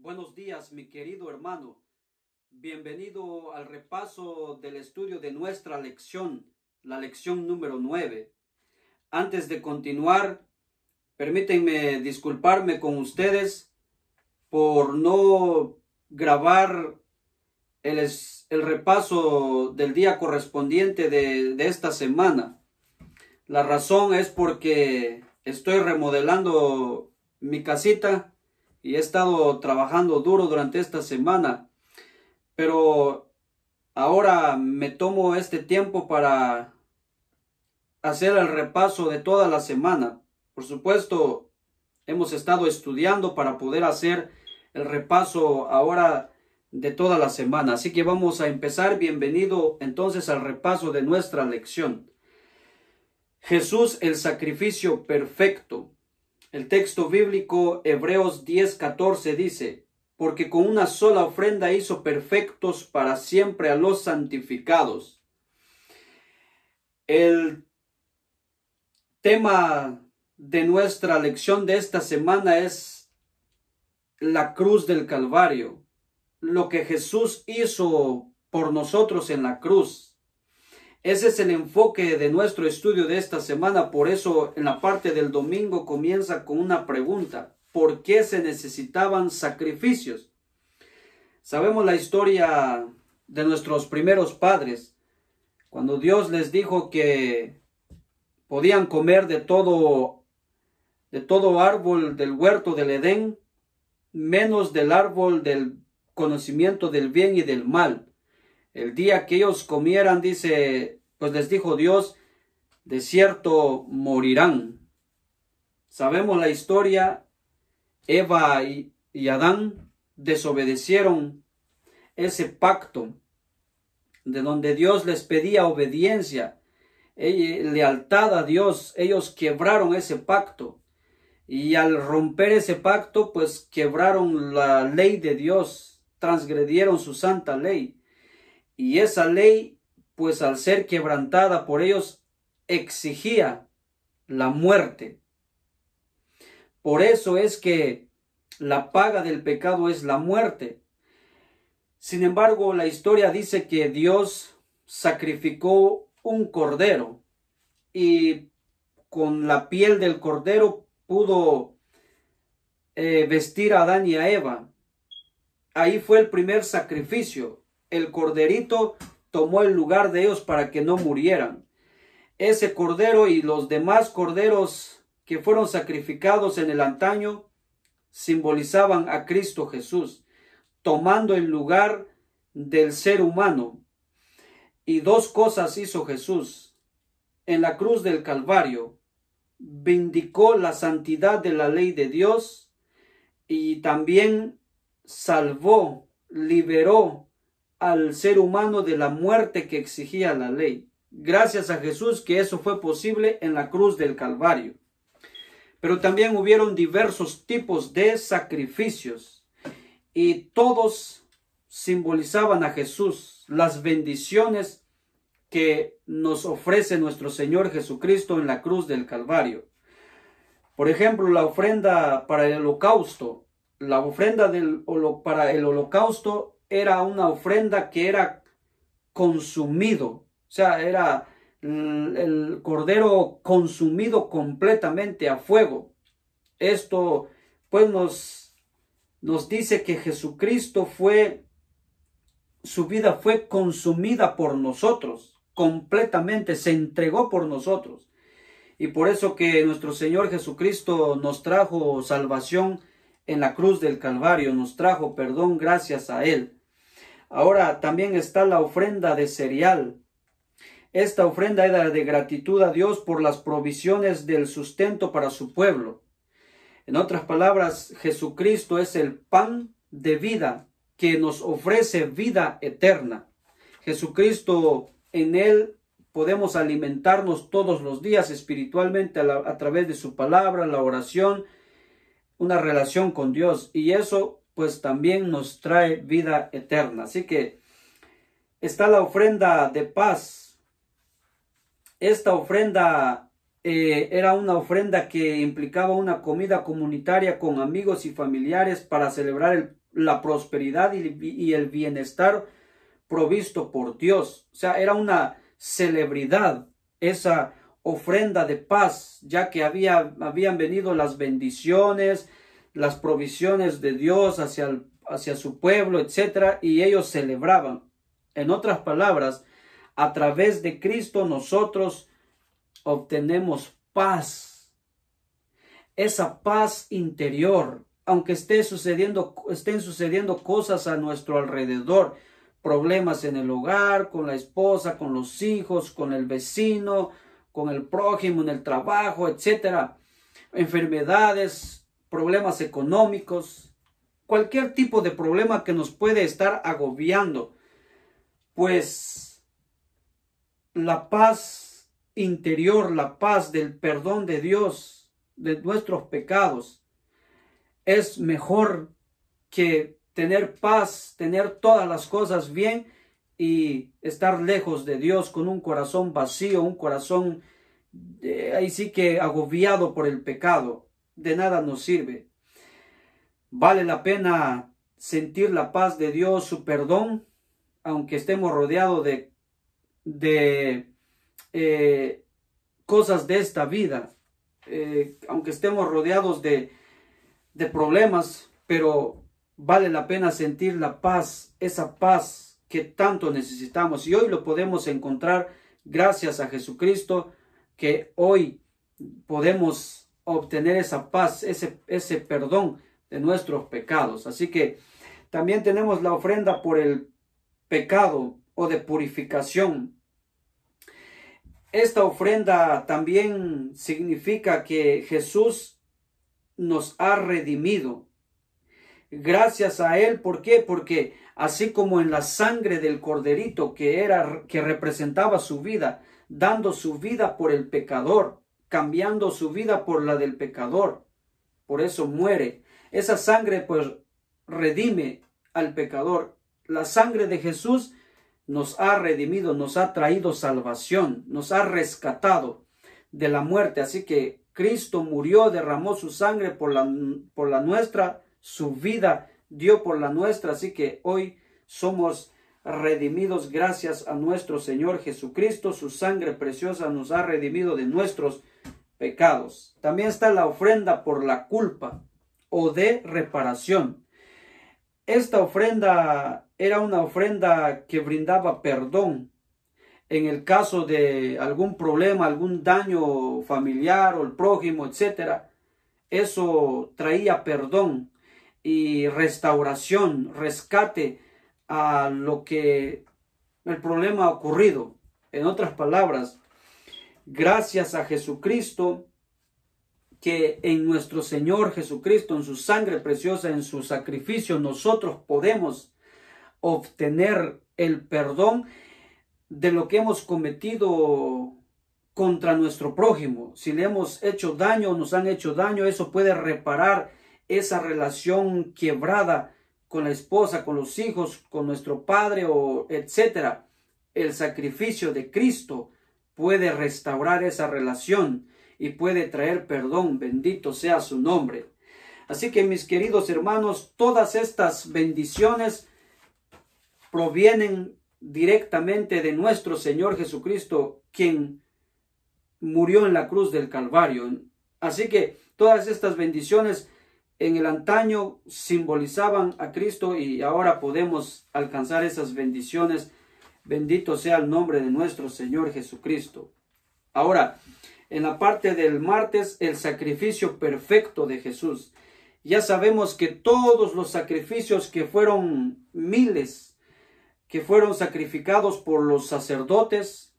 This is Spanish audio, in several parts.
Buenos días, mi querido hermano. Bienvenido al repaso del estudio de nuestra lección, la lección número 9. Antes de continuar, permítanme disculparme con ustedes por no grabar el repaso del día correspondiente de esta semana. La razón es porque estoy remodelando mi casita y he estado trabajando duro durante esta semana, pero ahora me tomo este tiempo para hacer el repaso de toda la semana. Por supuesto, hemos estado estudiando para poder hacer el repaso ahora de toda la semana. Así que vamos a empezar. Bienvenido entonces al repaso de nuestra lección. Jesús, el sacrificio perfecto. El texto bíblico Hebreos 10:14 dice: porque con una sola ofrenda hizo perfectos para siempre a los santificados. El tema de nuestra lección de esta semana es la cruz del Calvario, lo que Jesús hizo por nosotros en la cruz. Ese es el enfoque de nuestro estudio de esta semana. Por eso en la parte del domingo comienza con una pregunta: ¿por qué se necesitaban sacrificios? Sabemos la historia de nuestros primeros padres, cuando Dios les dijo que podían comer de todo árbol del huerto del Edén, menos del árbol del conocimiento del bien y del mal. El día que ellos comieran, dice, pues les dijo Dios, de cierto morirán. Sabemos la historia. Eva y Adán desobedecieron ese pacto de donde Dios les pedía obediencia, lealtad a Dios. Ellos quebraron ese pacto y al romper ese pacto, pues quebraron la ley de Dios, transgredieron su santa ley. Y esa ley, pues al ser quebrantada por ellos, exigía la muerte. Por eso es que la paga del pecado es la muerte. Sin embargo, la historia dice que Dios sacrificó un cordero y con la piel del cordero pudo vestir a Adán y a Eva. Ahí fue el primer sacrificio. El corderito tomó el lugar de ellos para que no murieran. Ese cordero y los demás corderos que fueron sacrificados en el antaño simbolizaban a Cristo Jesús, tomando el lugar del ser humano. Y dos cosas hizo Jesús. En la cruz del Calvario vindicó la santidad de la ley de Dios y también salvó, liberó al ser humano de la muerte que exigía la ley. Gracias a Jesús que eso fue posible en la cruz del Calvario. Pero también hubieron diversos tipos de sacrificios y todos simbolizaban a Jesús, las bendiciones que nos ofrece nuestro Señor Jesucristo en la cruz del Calvario. Por ejemplo, la ofrenda para el holocausto. La ofrenda para el holocausto era una ofrenda que era consumido, o sea, era el cordero consumido completamente a fuego. Esto pues nos dice que Jesucristo su vida fue consumida por nosotros, completamente se entregó por nosotros. Y por eso que nuestro Señor Jesucristo nos trajo salvación en la cruz del Calvario, nos trajo perdón gracias a Él. Ahora también está la ofrenda de cereal. Esta ofrenda era de gratitud a Dios por las provisiones del sustento para su pueblo. En otras palabras, Jesucristo es el pan de vida que nos ofrece vida eterna. Jesucristo, en Él podemos alimentarnos todos los días espiritualmente a través de su palabra, la oración, una relación con Dios. Y eso pues también nos trae vida eterna. Así que está la ofrenda de paz. Esta ofrenda era una ofrenda que implicaba una comida comunitaria con amigos y familiares para celebrar la prosperidad y el bienestar provisto por Dios. O sea, era una celebridad esa ofrenda de paz, ya que habían venido las bendiciones, las provisiones de Dios hacia su pueblo, etcétera, y ellos celebraban. En otras palabras, a través de Cristo nosotros obtenemos paz. Esa paz interior, aunque estén sucediendo cosas a nuestro alrededor, problemas en el hogar, con la esposa, con los hijos, con el vecino, con el prójimo, en el trabajo, etcétera, enfermedades, problemas económicos, cualquier tipo de problema que nos puede estar agobiando, pues la paz interior, la paz del perdón de Dios de nuestros pecados es mejor que tener paz, tener todas las cosas bien y estar lejos de Dios con un corazón vacío, un corazón ahí sí que agobiado por el pecado. De nada nos sirve. Vale la pena sentir la paz de Dios, su perdón, aunque estemos rodeados de cosas de esta vida, aunque estemos rodeados de problemas, pero vale la pena sentir la paz, esa paz que tanto necesitamos. Y hoy lo podemos encontrar gracias a Jesucristo, que hoy podemos obtener esa paz, ese perdón de nuestros pecados. Así que también tenemos la ofrenda por el pecado o de purificación. Esta ofrenda también significa que Jesús nos ha redimido. Gracias a Él, ¿por qué? Porque así como en la sangre del corderito que representaba su vida, dando su vida por el pecador, cambiando su vida por la del pecador, por eso muere. Esa sangre pues redime al pecador. La sangre de Jesús nos ha redimido, nos ha traído salvación, nos ha rescatado de la muerte. Así que Cristo murió, derramó su sangre por la nuestra, su vida dio por la nuestra. Así que hoy somos redimidos gracias a nuestro Señor Jesucristo. Su sangre preciosa nos ha redimido de nuestros pecados. También está la ofrenda por la culpa o de reparación. Esta ofrenda era una ofrenda que brindaba perdón en el caso de algún problema, algún daño familiar o el prójimo, etcétera. Eso traía perdón y restauración, rescate a lo que el problema ha ocurrido. En otras palabras, gracias a Jesucristo, que en nuestro Señor Jesucristo, en su sangre preciosa, en su sacrificio, nosotros podemos obtener el perdón de lo que hemos cometido contra nuestro prójimo. Si le hemos hecho daño, nos han hecho daño, eso puede reparar esa relación quebrada con la esposa, con los hijos, con nuestro padre, o etcétera. El sacrificio de Cristo puede restaurar esa relación y puede traer perdón. Bendito sea su nombre. Así que, mis queridos hermanos, todas estas bendiciones provienen directamente de nuestro Señor Jesucristo, quien murió en la cruz del Calvario. Así que todas estas bendiciones en el antaño simbolizaban a Cristo y ahora podemos alcanzar esas bendiciones. Bendito sea el nombre de nuestro Señor Jesucristo. Ahora, en la parte del martes, el sacrificio perfecto de Jesús. Ya sabemos que todos los sacrificios que fueron miles, que fueron sacrificados por los sacerdotes,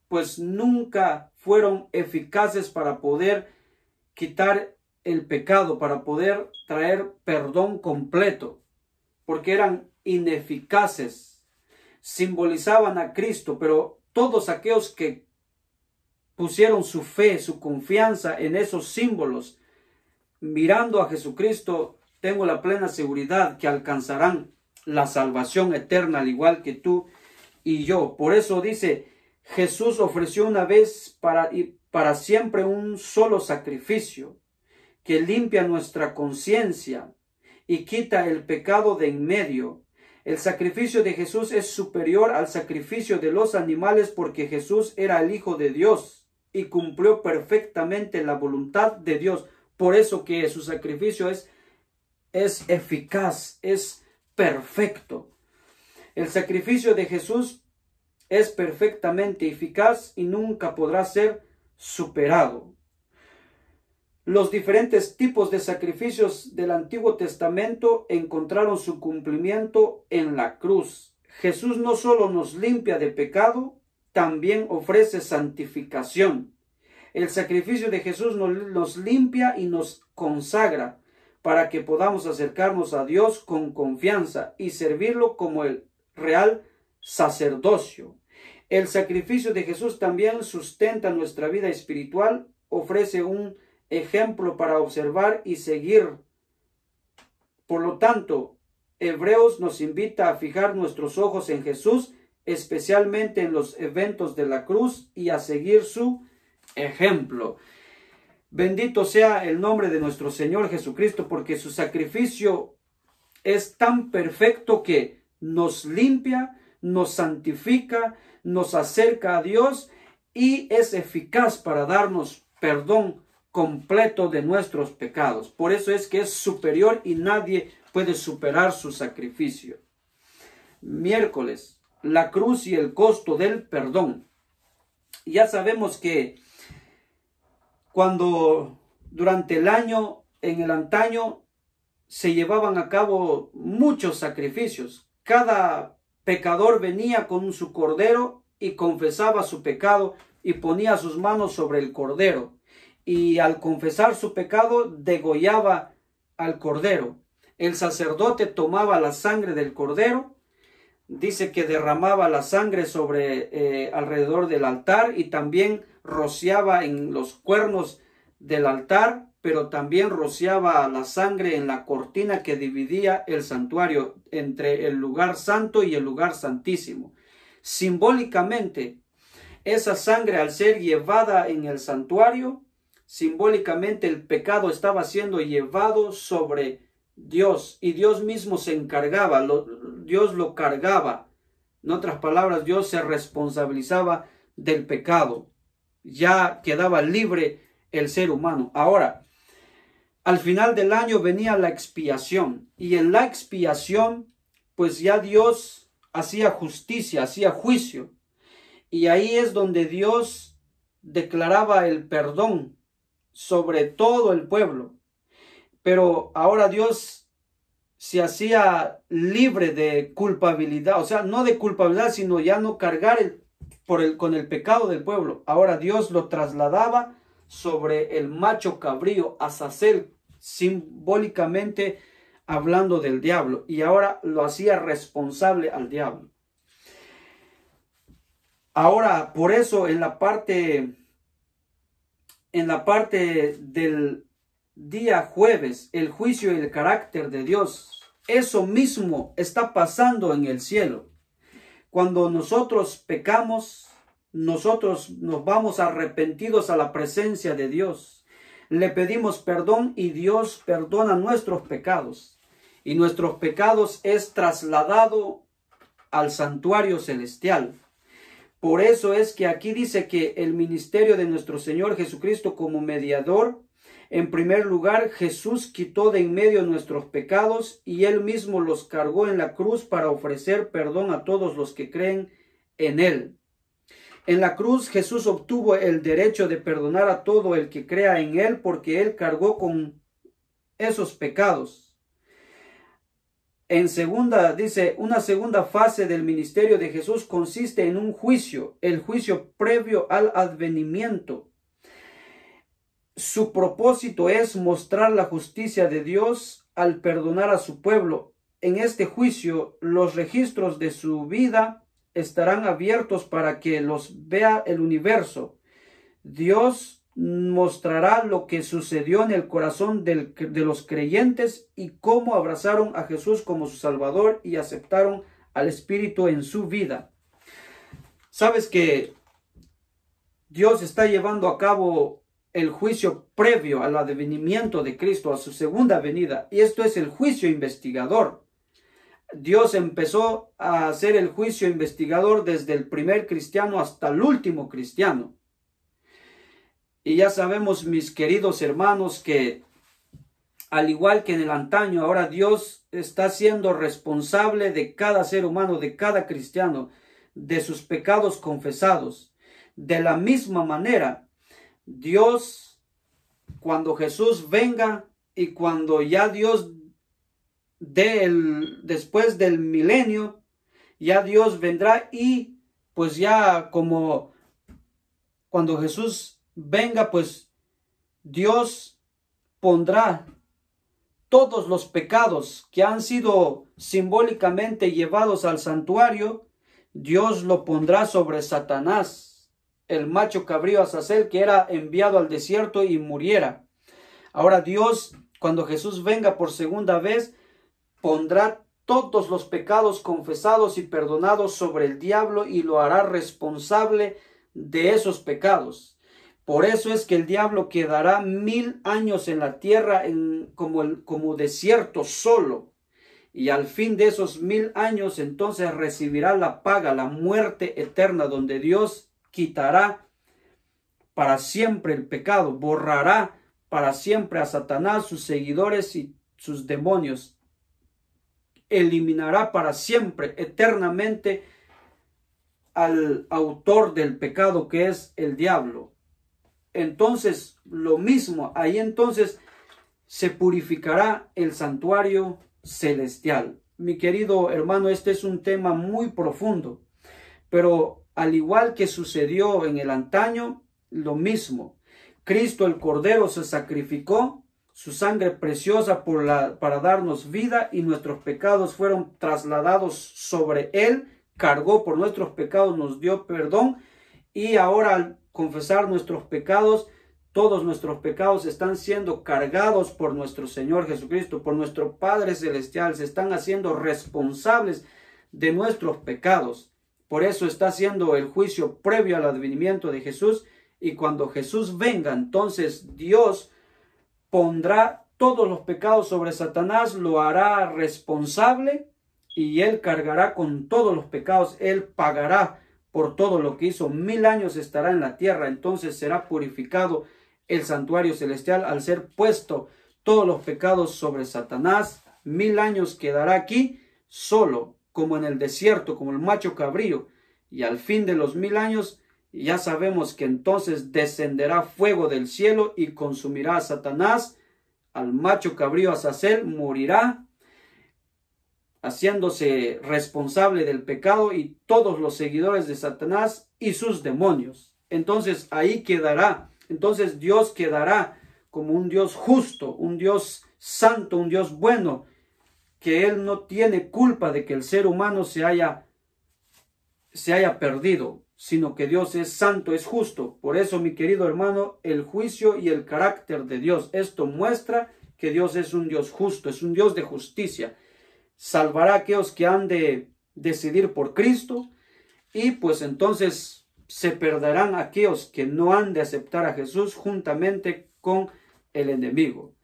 pues nunca fueron eficaces para poder quitar el pecado, para poder traer perdón completo, porque eran ineficaces, simbolizaban a Cristo, pero todos aquellos que pusieron su fe, su confianza en esos símbolos, mirando a Jesucristo, tengo la plena seguridad que alcanzarán la salvación eterna, al igual que tú y yo. Por eso dice, Jesús ofreció una vez para siempre un solo sacrificio que limpia nuestra conciencia y quita el pecado de en medio. El sacrificio de Jesús es superior al sacrificio de los animales porque Jesús era el Hijo de Dios y cumplió perfectamente la voluntad de Dios. Por eso que su sacrificio es eficaz, es perfecto. El sacrificio de Jesús es perfectamente eficaz y nunca podrá ser superado. Los diferentes tipos de sacrificios del Antiguo Testamento encontraron su cumplimiento en la cruz. Jesús no solo nos limpia de pecado, también ofrece santificación. El sacrificio de Jesús nos limpia y nos consagra para que podamos acercarnos a Dios con confianza y servirlo como el real sacerdocio. El sacrificio de Jesús también sustenta nuestra vida espiritual, ofrece un ejemplo para observar y seguir. Por lo tanto, Hebreos nos invita a fijar nuestros ojos en Jesús, especialmente en los eventos de la cruz, y a seguir su ejemplo. Bendito sea el nombre de nuestro Señor Jesucristo, porque su sacrificio es tan perfecto que nos limpia, nos santifica, nos acerca a Dios y es eficaz para darnos perdón completo de nuestros pecados. Por eso es que es superior y nadie puede superar su sacrificio. Miércoles, la cruz y el costo del perdón. Ya sabemos que cuando durante el año, en el antaño, se llevaban a cabo muchos sacrificios. Cada pecador venía con su cordero y confesaba su pecado y ponía sus manos sobre el cordero. Y al confesar su pecado, degollaba al cordero. El sacerdote tomaba la sangre del cordero, dice que derramaba la sangre sobre alrededor del altar y también rociaba en los cuernos del altar, pero también rociaba la sangre en la cortina que dividía el santuario entre el lugar santo y el lugar santísimo. Simbólicamente, esa sangre, al ser llevada en el santuario, simbólicamente el pecado estaba siendo llevado sobre Dios y Dios mismo se encargaba, Dios lo cargaba. En otras palabras, Dios se responsabilizaba del pecado. Ya quedaba libre el ser humano. Ahora, al final del año venía la expiación y en la expiación pues ya Dios hacía justicia, hacía juicio y ahí es donde Dios declaraba el perdón sobre todo el pueblo. Pero ahora Dios se hacía libre de culpabilidad, o sea, no de culpabilidad, sino ya no cargar con el pecado del pueblo. Ahora Dios lo trasladaba sobre el macho cabrío, Azazel, simbólicamente hablando del diablo, y ahora lo hacía responsable al diablo. Ahora, por eso en la parte del día jueves, el juicio y el carácter de Dios, eso mismo está pasando en el cielo. Cuando nosotros pecamos, nosotros nos vamos arrepentidos a la presencia de Dios. Le pedimos perdón y Dios perdona nuestros pecados. Y nuestros pecados es trasladado al santuario celestial. Por eso es que aquí dice que el ministerio de nuestro Señor Jesucristo como mediador, en primer lugar, Jesús quitó de en medio nuestros pecados y Él mismo los cargó en la cruz para ofrecer perdón a todos los que creen en Él. En la cruz Jesús obtuvo el derecho de perdonar a todo el que crea en Él porque Él cargó con esos pecados. En segunda, dice, una segunda fase del ministerio de Jesús consiste en un juicio, el juicio previo al advenimiento. Su propósito es mostrar la justicia de Dios al perdonar a su pueblo. En este juicio, los registros de su vida estarán abiertos para que los vea el universo. Dios mostrará lo que sucedió en el corazón de los creyentes y cómo abrazaron a Jesús como su Salvador y aceptaron al Espíritu en su vida. ¿Sabes que Dios está llevando a cabo el juicio previo al advenimiento de Cristo, a su segunda venida. Y esto es el juicio investigador. Dios empezó a hacer el juicio investigador desde el primer cristiano hasta el último cristiano. Y ya sabemos, mis queridos hermanos, que al igual que en el antaño, ahora Dios está siendo responsable de cada ser humano, de cada cristiano, de sus pecados confesados. De la misma manera, Dios, cuando Jesús venga y cuando ya Dios después del milenio, ya Dios vendrá y pues ya como cuando Jesús venga, pues Dios pondrá todos los pecados que han sido simbólicamente llevados al santuario, Dios lo pondrá sobre Satanás, el macho cabrío Azazel que era enviado al desierto y muriera. Ahora Dios, cuando Jesús venga por segunda vez, pondrá todos los pecados confesados y perdonados sobre el diablo y lo hará responsable de esos pecados. Por eso es que el diablo quedará 1000 años en la tierra como desierto solo. Y al fin de esos 1000 años entonces recibirá la paga, la muerte eterna, donde Dios quitará para siempre el pecado, borrará para siempre a Satanás, sus seguidores y sus demonios. Eliminará para siempre, eternamente, al autor del pecado, que es el diablo. Entonces, lo mismo, ahí entonces se purificará el santuario celestial. Mi querido hermano, este es un tema muy profundo, pero al igual que sucedió en el antaño, lo mismo. Cristo el Cordero se sacrificó, su sangre preciosa para darnos vida, y nuestros pecados fueron trasladados sobre él, cargó por nuestros pecados, nos dio perdón, y ahora al confesar nuestros pecados, todos nuestros pecados están siendo cargados por nuestro Señor Jesucristo, por nuestro Padre Celestial, se están haciendo responsables de nuestros pecados. Por eso está haciendo el juicio previo al advenimiento de Jesús, y cuando Jesús venga, entonces Dios pondrá todos los pecados sobre Satanás, lo hará responsable y él cargará con todos los pecados, él pagará por todo lo que hizo. 1000 años estará en la tierra, entonces será purificado el santuario celestial al ser puesto todos los pecados sobre Satanás. 1000 años quedará aquí solo, como en el desierto, como el macho cabrío, y al fin de los 1000 años ya sabemos que entonces descenderá fuego del cielo y consumirá a Satanás, al macho cabrío Azazel, morirá, haciéndose responsable del pecado, y todos los seguidores de Satanás y sus demonios. Entonces ahí quedará, entonces Dios quedará como un Dios justo, un Dios santo, un Dios bueno, que Él no tiene culpa de que el ser humano se haya perdido, sino que Dios es santo, es justo. Por eso, mi querido hermano, el juicio y el carácter de Dios, esto muestra que Dios es un Dios justo, es un Dios de justicia. Salvará a aquellos que han de decidir por Cristo, y pues entonces se perderán aquellos que no han de aceptar a Jesús juntamente con el enemigo.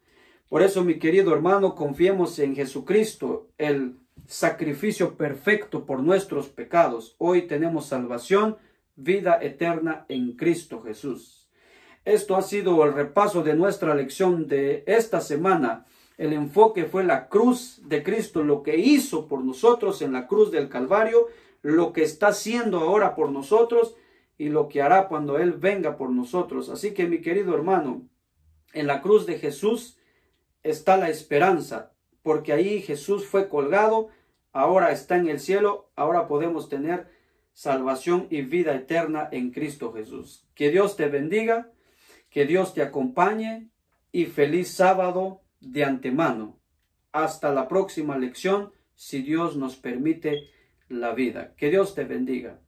Por eso, mi querido hermano, confiemos en Jesucristo, el sacrificio perfecto por nuestros pecados. Hoy tenemos salvación, vida eterna en Cristo Jesús. Esto ha sido el repaso de nuestra lección de esta semana. El enfoque fue la cruz de Cristo, lo que hizo por nosotros en la cruz del Calvario, lo que está haciendo ahora por nosotros y lo que hará cuando Él venga por nosotros. Así que, mi querido hermano, en la cruz de Jesús está la esperanza, porque ahí Jesús fue colgado, ahora está en el cielo, ahora podemos tener salvación y vida eterna en Cristo Jesús. Que Dios te bendiga, que Dios te acompañe y feliz sábado de antemano. Hasta la próxima lección, si Dios nos permite la vida. Que Dios te bendiga.